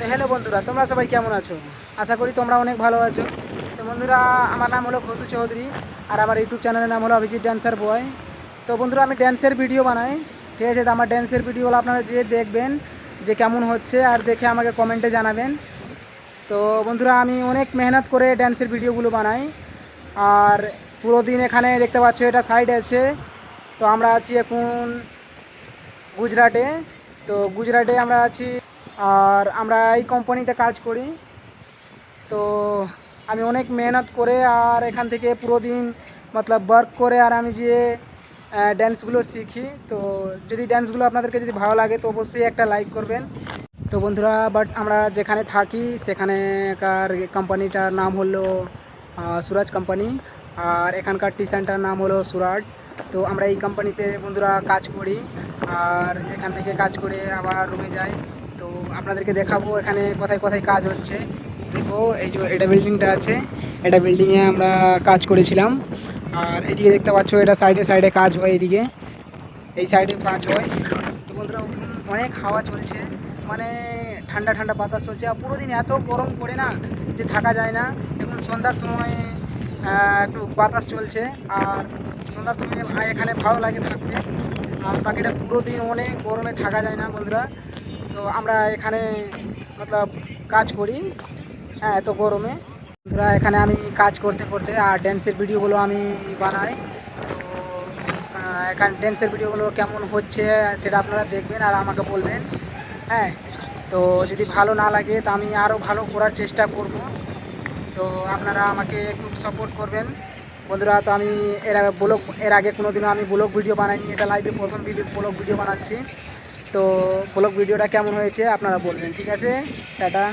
তো হ্যালো বন্ধুরা, তোমরা সবাই কেমন আছো? আশা করি তোমরা অনেক ভালো আছো। তো বন্ধুরা, আমার নাম হলো প্রতু চৌধুরী আর আমার ইউটিউব চ্যানেলের নাম হলো অভিজিৎ ড্যান্সার বয়। তো বন্ধুরা, আমি ড্যান্সের ভিডিও বানাই, ঠিক আছে? তো আমার ড্যান্সের ভিডিওগুলো আপনারা যে দেখবেন যে কেমন হচ্ছে আর দেখে আমাকে কমেন্টে জানাবেন। তো বন্ধুরা, আমি অনেক মেহনত করে ড্যান্সের ভিডিওগুলো বানাই। আর পুরো দিন এখানে দেখতে পাচ্ছ, এটা সাইড আছে। তো আমরা আছি এখন গুজরাটে। তো গুজরাটে আমরা আছি আর আমরা এই কোম্পানিতে কাজ করি। তো আমি অনেক মেহনত করে আর এখান থেকে পুরো দিন মতলব ওয়ার্ক করে আর আমি যে ড্যান্সগুলো শিখি। তো যদি ড্যান্সগুলো আপনাদেরকে যদি ভালো লাগে তো অবশ্যই একটা লাইক করবেন। তো বন্ধুরা, বাট আমরা যেখানে থাকি সেখানেকার কোম্পানিটার নাম হলো সুরাজ কোম্পানি, আর এখানকার টিউশনটার নাম হলো সুরাট। তো আমরা এই কোম্পানিতে বন্ধুরা কাজ করি আর এখান থেকে কাজ করে আবার রুমে যাই। তো আপনাদেরকে দেখাবো এখানে কোথায় কোথায় কাজ হচ্ছে। দেখো, এই যে এটা বিল্ডিংটা আছে, এটা বিল্ডিংয়ে আমরা কাজ করেছিলাম। আর এদিকে দেখতে পাচ্ছ, এটা সাইডে সাইডে কাজ হয়, এদিকে এই সাইডে কাজ হয়। তো বন্ধুরা, অনেক হাওয়া চলছে, মানে ঠান্ডা ঠান্ডা বাতাস চলছে। আর পুরো দিন এত গরম পড়ে না যে থাকা যায় না। এখন সন্ধ্যার সময় একটু বাতাস চলছে আর সন্ধ্যার সময় এখানে ভালো লাগে থাকতে। আর বাকিটা পুরো দিন অনেক গরমে থাকা যায় না বন্ধুরা। তো আমরা এখানে মতলব কাজ করি, হ্যাঁ, এত গরমে। বন্ধুরা, এখানে আমি কাজ করতে করতে আর ড্যান্সের ভিডিওগুলো আমি বানাই। তো এখানে ড্যান্সের ভিডিওগুলো কেমন হচ্ছে সেটা আপনারা দেখবেন আর আমাকে বলবেন, হ্যাঁ। তো যদি ভালো না লাগে তো আমি আরও ভালো করার চেষ্টা করব। তো আপনারা আমাকে একটু সাপোর্ট করবেন বন্ধুরা। তো আমি এর আগে কোনো দিনও আমি ব্লগ ভিডিও বানাইনি, এটা লাইভে প্রথম ব্লগ ভিডিও বানাচ্ছি। তো ব্লগ ভিডিওটা কেমন হয়েছে আপনারা বলবেন, ঠিক আছে? টাটা।